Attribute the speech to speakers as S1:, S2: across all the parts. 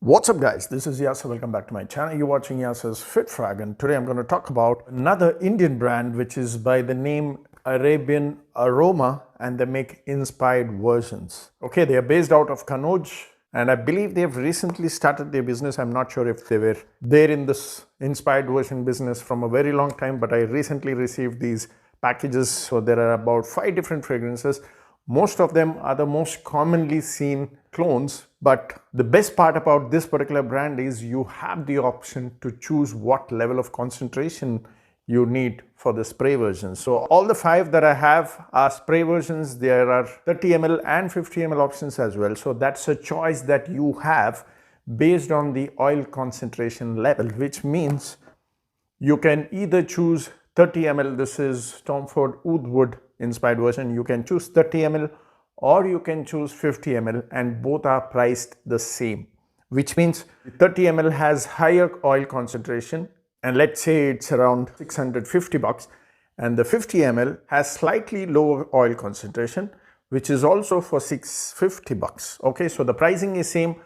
S1: What's up guys, this is Yaser. Welcome back to my channel. You're watching Yaser's Fit Frag, and today I'm going to talk about another Indian brand which is by the name Arabian Aroma, and they make inspired versions. Okay, they are based out of Kannauj, and I believe they have recently started their business. I'm not sure if they were there in this inspired version business from a very long time, but I recently received these packages. So there are about 5 different fragrances. Most of them are the most commonly seen clones, but the best part about this particular brand is you have the option to choose what level of concentration you need for the spray version. So all the 5 that I have are spray versions. There are 30 ml and 50 ml options as well. So that's a choice that you have based on the oil concentration level, which means you can either choose 30 ml. This is Tom Ford Oud Wood inspired version. You can choose 30 ml or you can choose 50 ml, and both are priced the same, which means 30 ml has higher oil concentration, and let's say it's around 650 bucks, and the 50 ml has slightly lower oil concentration, which is also for 650 bucks. Okay, so the pricing is same,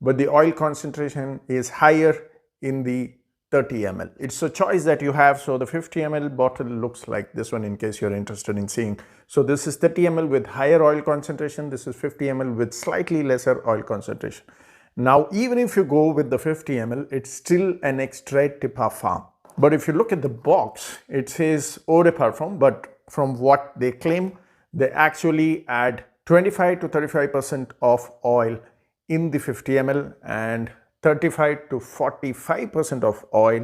S1: but the oil concentration is higher in the 30 ml. It's a choice that you have. So the 50 ml bottle looks like this one in case you're interested in seeing. So this is 30 ml with higher oil concentration. This is 50 ml with slightly lesser oil concentration. Now, even if you go with the 50 ml, it's still an extrait de parfum. But if you look at the box, it says eau de parfum, but from what they claim, they actually add 25 to 35% of oil in the 50 ml and 35 to 45% of oil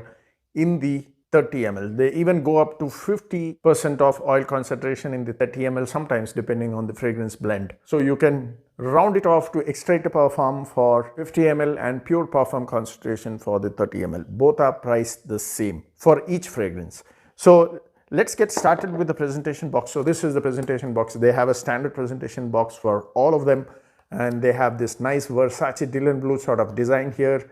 S1: in the 30 ml. They even go up to 50% of oil concentration in the 30 ml sometimes, depending on the fragrance blend. So you can round it off to extrait de parfum for 50 ml and pure parfum concentration for the 30 ml. Both are priced the same for each fragrance. So let's get started with the presentation box. So this is the presentation box. They have a standard presentation box for all of them, and they have this nice Versace Dylan Blue sort of design here.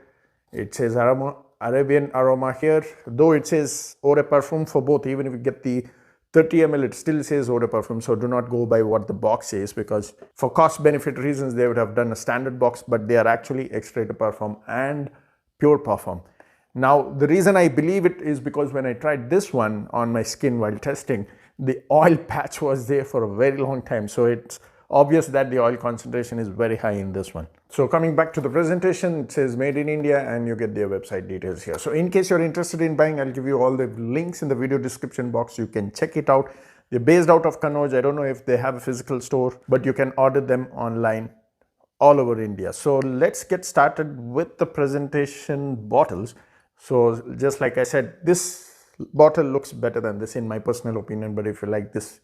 S1: It says Arabian Aroma here, though it says eau de parfum for both. Even if you get the 30 ml, it still says eau de parfum. So do not go by what the box says, because for cost benefit reasons, they would have done a standard box, but they are actually extrait de parfum and pure parfum. Now, the reason I believe it is because when I tried this one on my skin while testing, the oil patch was there for a very long time. So it's obvious that the oil concentration is very high in this one. So coming back to the presentation, it says made in India, and you get their website details here. So in case you're interested in buying, I'll give you all the links in the video description box. You can check it out. They're based out of Kannauj. I don't know if they have a physical store, but you can order them online all over India. So let's get started with the presentation bottles. So just like I said, this bottle looks better than this in my personal opinion, but if you like this,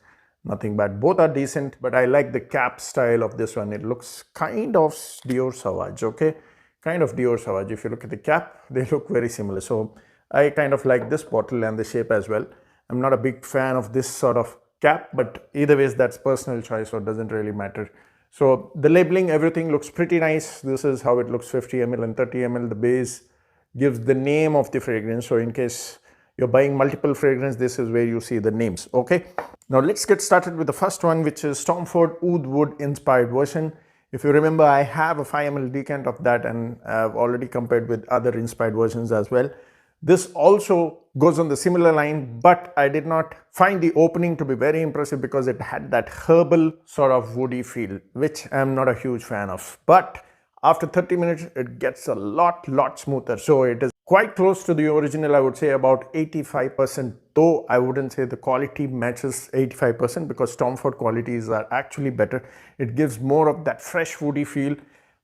S1: nothing bad. Both are decent, but I like the cap style of this one. It looks kind of Dior Sauvage, okay? Kind of Dior Sauvage. If you look at the cap, they look very similar. So I kind of like this bottle and the shape as well. I'm not a big fan of this sort of cap, but either ways, that's personal choice, so it doesn't really matter. So the labeling, everything looks pretty nice. This is how it looks, 50 ml and 30 ml. The base gives the name of the fragrance. So in case you're buying multiple fragrance, this is where you see the names. Okay, now let's get started with the first one, which is Tom Ford Oud Wood inspired version. If you remember, I have a 5 ml decant of that, and I've already compared with other inspired versions as well. This also goes on the similar line, but I did not find the opening to be very impressive because it had that herbal sort of woody feel, which I'm not a huge fan of. But after 30 minutes, it gets a lot smoother. So it is quite close to the original, I would say about 85%, though I wouldn't say the quality matches 85% because Tom Ford qualities are actually better. It gives more of that fresh woody feel,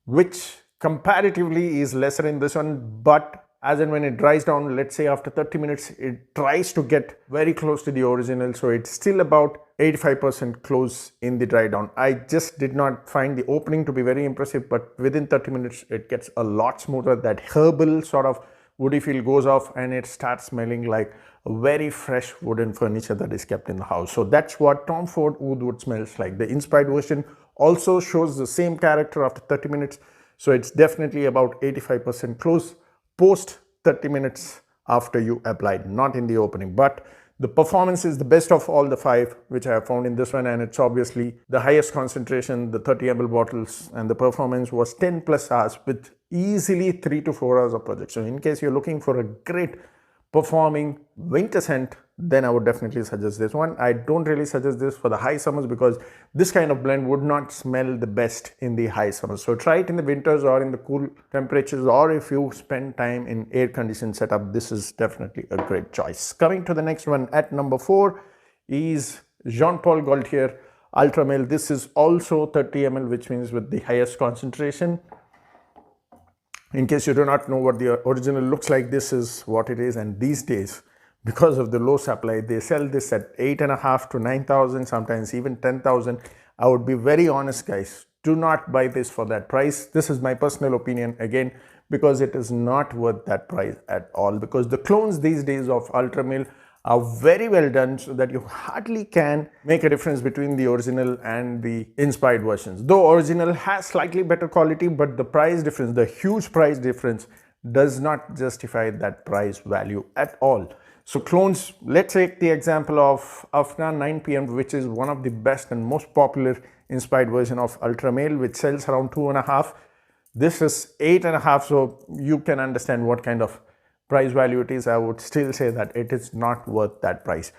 S1: which comparatively is lesser in this one, but as and when it dries down, let's say after 30 minutes, it tries to get very close to the original. So it's still about 85% close in the dry down. I just did not find the opening to be very impressive, but within 30 minutes, it gets a lot smoother. That herbal sort of woody feel goes off, and it starts smelling like a very fresh wooden furniture that is kept in the house. So that's what Tom Ford Oud Wood smells like. The inspired version also shows the same character after 30 minutes. So it's definitely about 85% close post 30 minutes after you applied, not in the opening. But The performance is the best of all the 5 which I have found in this one, and it's obviously the highest concentration, the 30 ml bottles, and the performance was 10 plus hours with easily 3 to 4 hours of projection. In case you're looking for a great performing winter scent, then I would definitely suggest this one. I don't really suggest this for the high summers because this kind of blend would not smell the best in the high summers. So try it in the winters or in the cool temperatures, or if you spend time in air conditioned setup, this is definitely a great choice. Coming to the next one at number 4 is Jean Paul Gaultier Ultra Male. This is also 30 ml, which means with the highest concentration. In case you do not know what the original looks like, this is what it is. And these days, because of the low supply, they sell this at 8,500 to 9,000, sometimes even 10,000. I would be very honest, guys, do not buy this for that price. This is my personal opinion again, because it is not worth that price at all, because the clones these days of Ultra Male are very well done, so that you hardly can make a difference between the original and the inspired versions. Though original has slightly better quality, but the price difference, the huge price difference, does not justify that price value at all. So clones, let's take the example of Afnan 9 PM, which is one of the best and most popular inspired version of Ultra Male, which sells around 2.5. This is 8.5, so you can understand what kind of price value it is. I would still say that it is not worth that price.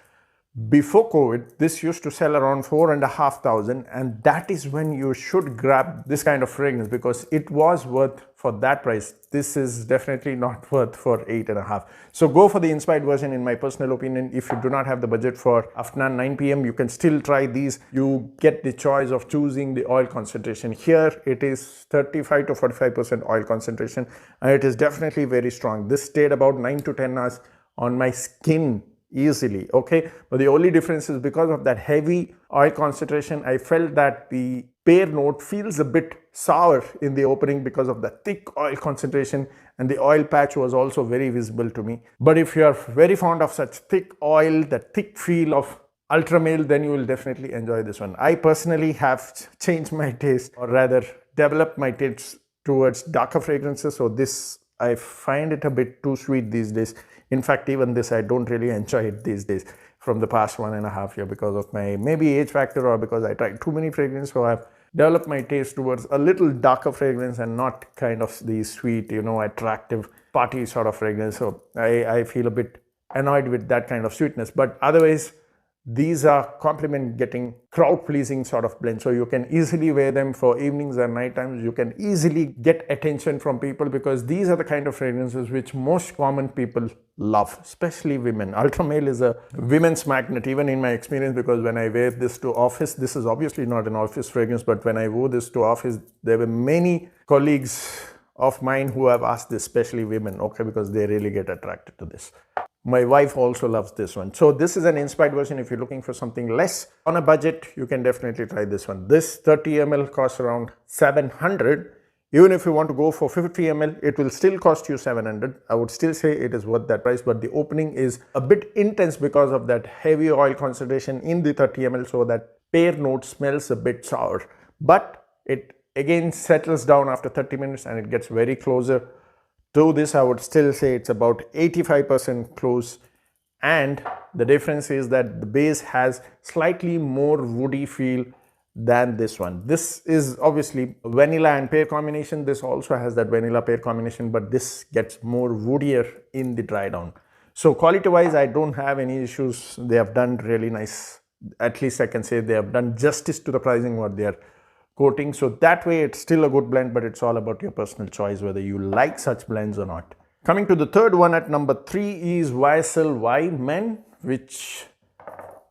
S1: Before COVID, this used to sell around 4,500, and that is when you should grab this kind of fragrance, because it was worth for that price. This is definitely not worth for 8.5. So go for the inspired version, in my personal opinion. If you do not have the budget for Afnan 9 PM, you can still try these. You get the choice of choosing the oil concentration. Here it is 35 to 45% oil concentration, and it is definitely very strong. This stayed about 9 to 10 hours on my skin easily, okay? But the only difference is because of that heavy oil concentration, I felt that the pear note feels a bit sour in the opening because of the thick oil concentration, and the oil patch was also very visible to me. But if you are very fond of such thick oil, that thick feel of Ultra Male, then you will definitely enjoy this one. I personally have changed my taste, or rather developed my taste towards darker fragrances, so this, I find it a bit too sweet these days. In fact, even this, I don't really enjoy it these days from the past 1.5 years because of my maybe age factor, or because I tried too many fragrances. So I've developed my taste towards a little darker fragrance and not kind of the sweet, attractive party sort of fragrance. So I feel a bit annoyed with that kind of sweetness. But otherwise, these are compliment getting, crowd pleasing sort of blend. So you can easily wear them for evenings and night times. You can easily get attention from people, because these are the kind of fragrances which most common people love, especially women. Ultra Male is a women's magnet, even in my experience, because when I wear this to office, this is obviously not an office fragrance, but when I wore this to office, there were many colleagues of mine who have asked this, especially women, okay, because they really get attracted to this. My wife also loves this one. So this is an inspired version. If you're looking for something less on a budget, you can definitely try this one. This 30 ml costs around 700. Even if you want to go for 50 ml, it will still cost you 700. I would still say it is worth that price, but the opening is a bit intense because of that heavy oil concentration in the 30 ml, so that pear note smells a bit sour. But it again settles down after 30 minutes and it gets very closer. To this, I would still say it's about 85% close, and the difference is that the base has slightly more woody feel than this one. This is obviously vanilla and pear combination. This also has that vanilla pear combination, but this gets more woodier in the dry down. So quality wise, I don't have any issues. They have done really nice. At least I can say they have done justice to the pricing what they are quoting. So that way it's still a good blend, but it's all about your personal choice whether you like such blends or not. Coming to the third one at number 3 is YSL Y Men, which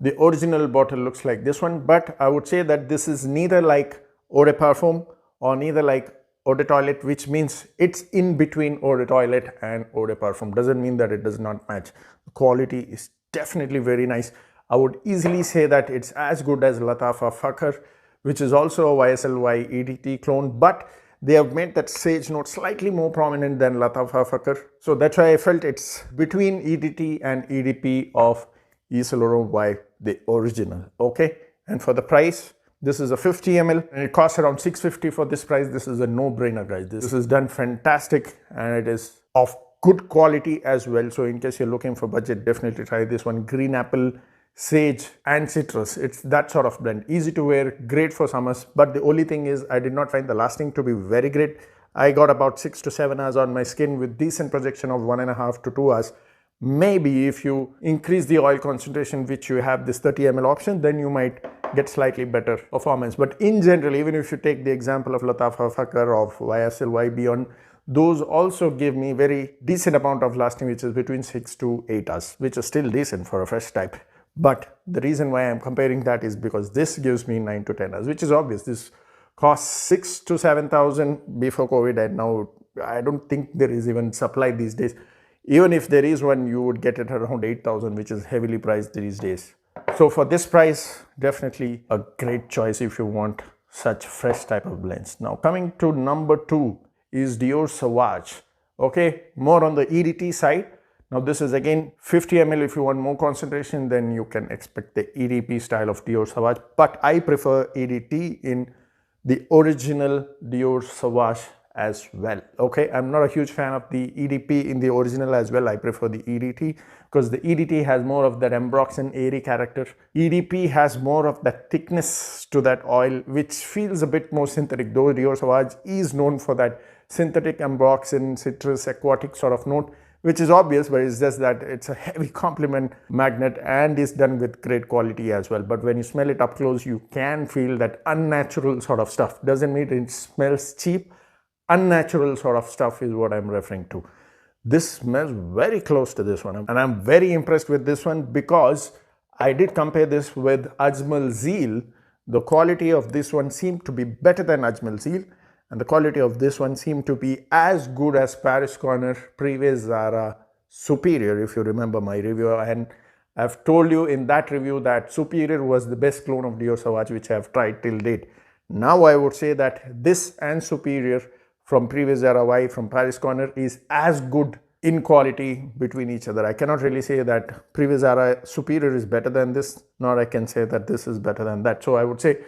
S1: the original bottle looks like this one, but I would say that this is neither like eau de parfum or neither like eau de toilette, which means it's in between eau de toilette and eau de parfum. Doesn't mean that it does not match. The quality is definitely very nice. I would easily say that it's as good as Latafa Fakhr, which is also a YSL Y EDT clone, but they have made that sage note slightly more prominent than Latafa Fakhr. So that's why I felt it's between EDT and EDP of ESL Y, the original, okay? And for the price, this is a 50 ml and it costs around 650 for this price. This is a no-brainer, guys. This is done fantastic and it is of good quality as well. So in case you're looking for budget, definitely try this one. Green apple, sage and citrus. It's that sort of blend. Easy to wear, great for summers. But the only thing is I did not find the lasting to be very great. I got about 6 to 7 hours on my skin with decent projection of 1.5 to 2 hours. Maybe if you increase the oil concentration, which you have this 30 ml option, then you might get slightly better performance. But in general, even if you take the example of Latafa Fakar of YSL Y Men, those also give me very decent amount of lasting, which is between 6 to 8 hours, which is still decent for a fresh type. But the reason why I'm comparing that is because this gives me 9 to 10 hours, which is obvious. This costs 6 to 7,000 before COVID, and now I don't think there is even supply these days. Even if there is one, you would get it around 8,000, which is heavily priced these days. So for this price, definitely a great choice if you want such fresh type of blends. Now coming to number 2 is Dior Sauvage. Okay, more on the EDT side. Now this is again 50 ml. If you want more concentration, then you can expect the EDP style of Dior Sauvage. But I prefer EDT in the original Dior Sauvage as well. Okay, I'm not a huge fan of the EDP in the original as well. I prefer the EDT because the EDT has more of that ambroxan airy character. EDP has more of that thickness to that oil, which feels a bit more synthetic, though Dior Sauvage is known for that synthetic ambroxan citrus aquatic sort of note, which is obvious, but it's just that it's a heavy compliment magnet and is done with great quality as well. But when you smell it up close, you can feel that unnatural sort of stuff. Doesn't mean it smells cheap. Unnatural sort of stuff is what I'm referring to. This smells very close to this one, and I'm very impressed with this one because I did compare this with Ajmal Zeel. The quality of this one seemed to be better than Ajmal Zeel, and the quality of this one seemed to be as good as Paris Corner Privé Zara Superior, if you remember my review. And I've told you in that review that Superior was the best clone of Dior Sauvage which I have tried till date. Now I would say that this and Superior from Privé Zara Y from Paris Corner is as good in quality between each other. I cannot really say that Privé Zara Superior is better than this, nor I can say that this is better than that. So I would say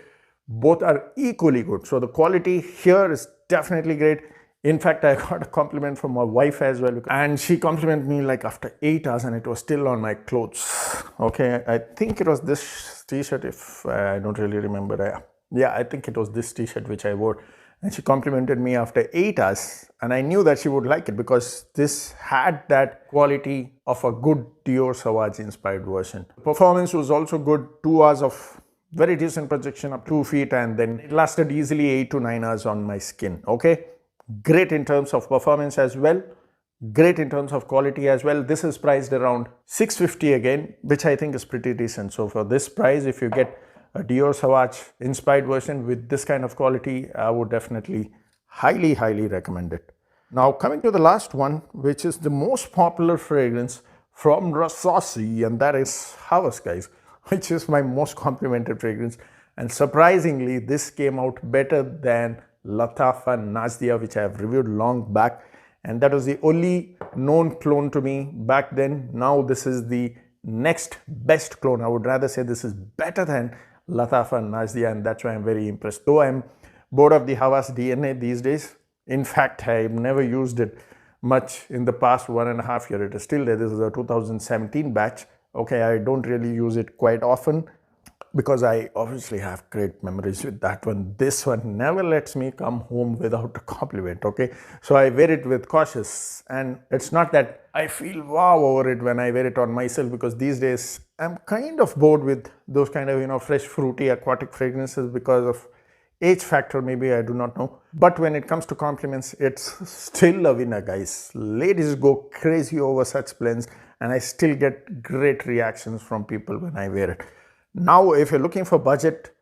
S1: both are equally good. So the quality here is definitely great. In fact, I got a compliment from my wife as well, and she complimented me like after 8 hours and it was still on my clothes. Okay, I think it was this t-shirt, if I don't really remember. Yeah, I think it was this t-shirt which I wore. And she complimented me after 8 hours, and I knew that she would like it because this had that quality of a good Dior Sauvage inspired version. Performance was also good, 2 hours of very decent projection up 2 feet, and then it lasted easily 8 to 9 hours on my skin. Okay, great in terms of performance as well, great in terms of quality as well. This is priced around 650 again, which I think is pretty decent. So for this price, if you get a Dior Sauvage inspired version with this kind of quality, I would definitely highly recommend it. Now coming to the last one, which is the most popular fragrance from Rasasi, and that is Hawas, guys, which is my most complimented fragrance. And surprisingly, this came out better than Latafa Nazdia, which I have reviewed long back, and that was the only known clone to me back then. Now this is the next best clone. I would rather say this is better than Latafa Nazdia, and that's why I'm very impressed. Though I'm bored of the Hawas DNA these days. In fact, I've never used it much in the past 1.5 years. It is still there. This is a 2017 batch. Okay, I don't really use it quite often because I obviously have great memories with that one. This one never lets me come home without a compliment. Okay, so I wear it with cautious, and it's not that I feel wow over it when I wear it on myself, because these days I'm kind of bored with those kind of fresh fruity aquatic fragrances because of age factor, maybe, I do not know. But when it comes to compliments, it's still a winner, guys. Ladies go crazy over such blends, and I still get great reactions from people when I wear it. Now, if you're looking for budget,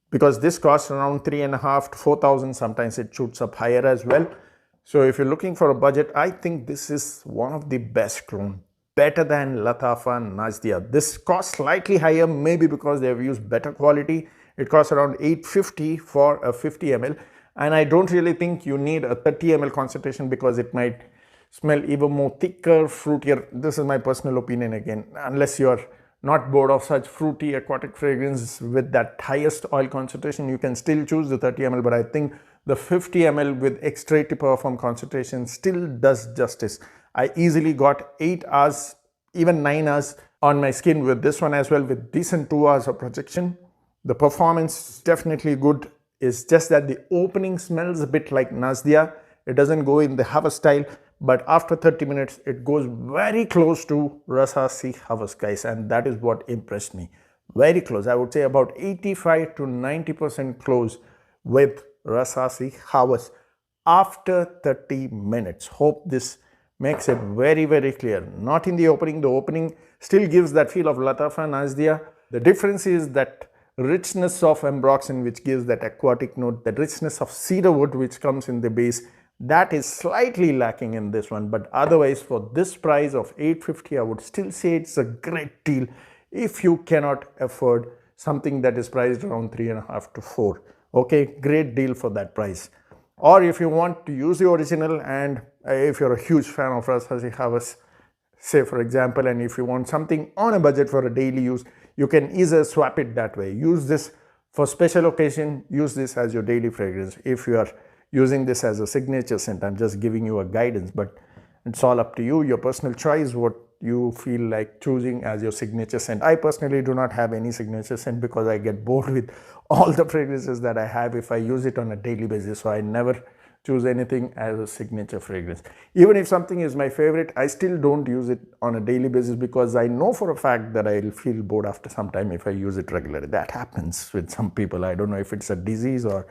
S1: because this costs around 3.5 to 4,000, sometimes it shoots up higher as well. So if you're looking for a budget, I think this is one of the best clone, better than Latafa Nazdia. This costs slightly higher, maybe because they have used better quality. It costs around 850 for a 50 ml, and I don't really think you need a 30 ml concentration because it might smell even more thicker, fruitier. This is my personal opinion again, unless you're not bored of such fruity aquatic fragrance with that highest oil concentration, you can still choose the 30 ml, but I think the 50 ml with extra perform concentration still does justice. I easily got 8 hours, even 9 hours on my skin with this one as well, with decent 2 hours of projection. The performance definitely good. It's just that the opening smells a bit like Nasdia. It doesn't go in the Hawas style, but after 30 minutes, it goes very close to Rasasi Hawas, guys, and that is what impressed me. Very close. I would say about 85 to 90% close with Rasasi Hawas after 30 minutes. Hope this makes it very, very clear. Not in the opening. The opening still gives that feel of Latafa Nasdia. The difference is that richness of ambroxan, which gives that aquatic note, the richness of cedar wood, which comes in the base, that is slightly lacking in this one. But otherwise, for this price of $850, I would still say it's a great deal if you cannot afford something that is priced around $3.5 to $4. Okay, great deal for that price. Or if you want to use the original, and if you're a huge fan of Rasasi Hawas, say for example, and if you want something on a budget for a daily use, you can easily swap it that way. Use this for special occasion, use this as your daily fragrance. If you are using this as a signature scent, I'm just giving you a guidance, but it's all up to you, your personal choice, what you feel like choosing as your signature scent. I personally do not have any signature scent because I get bored with all the fragrances that I have if I use it on a daily basis. So I never choose anything as a signature fragrance. Even if something is my favorite, I still don't use it on a daily basis because I know for a fact that I'll feel bored after some time if I use it regularly. That happens with some people. I don't know if it's a disease or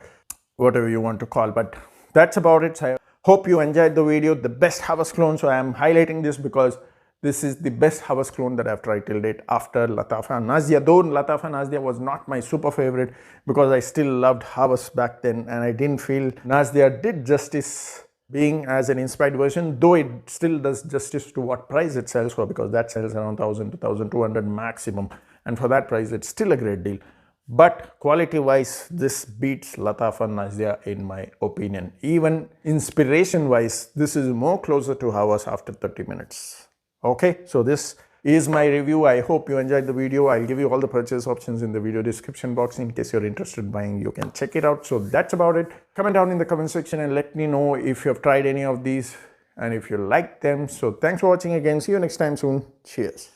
S1: whatever you want to call, but that's about it. I hope you enjoyed the video. The best Hawas clone. So I am highlighting this because this is the best Hawas clone that I've tried till date after Latafa Nasdia. Though Latafa Nasdia was not my super favorite because I still loved Hawas back then and I didn't feel Nasdia did justice being as an inspired version, though it still does justice to what price it sells for, because that sells around 1000 to 1200 maximum, and for that price it's still a great deal. But quality wise, this beats Latafa Nasdia in my opinion. Even inspiration wise, this is more closer to Hawas after 30 minutes. Okay, so this is my review. I hope you enjoyed the video. I'll give you all the purchase options in the video description box in case you're interested in buying. You can check it out. So that's about it. Comment down in the comment section and let me know if you have tried any of these and if you like them. So thanks for watching again. See you next time soon. Cheers.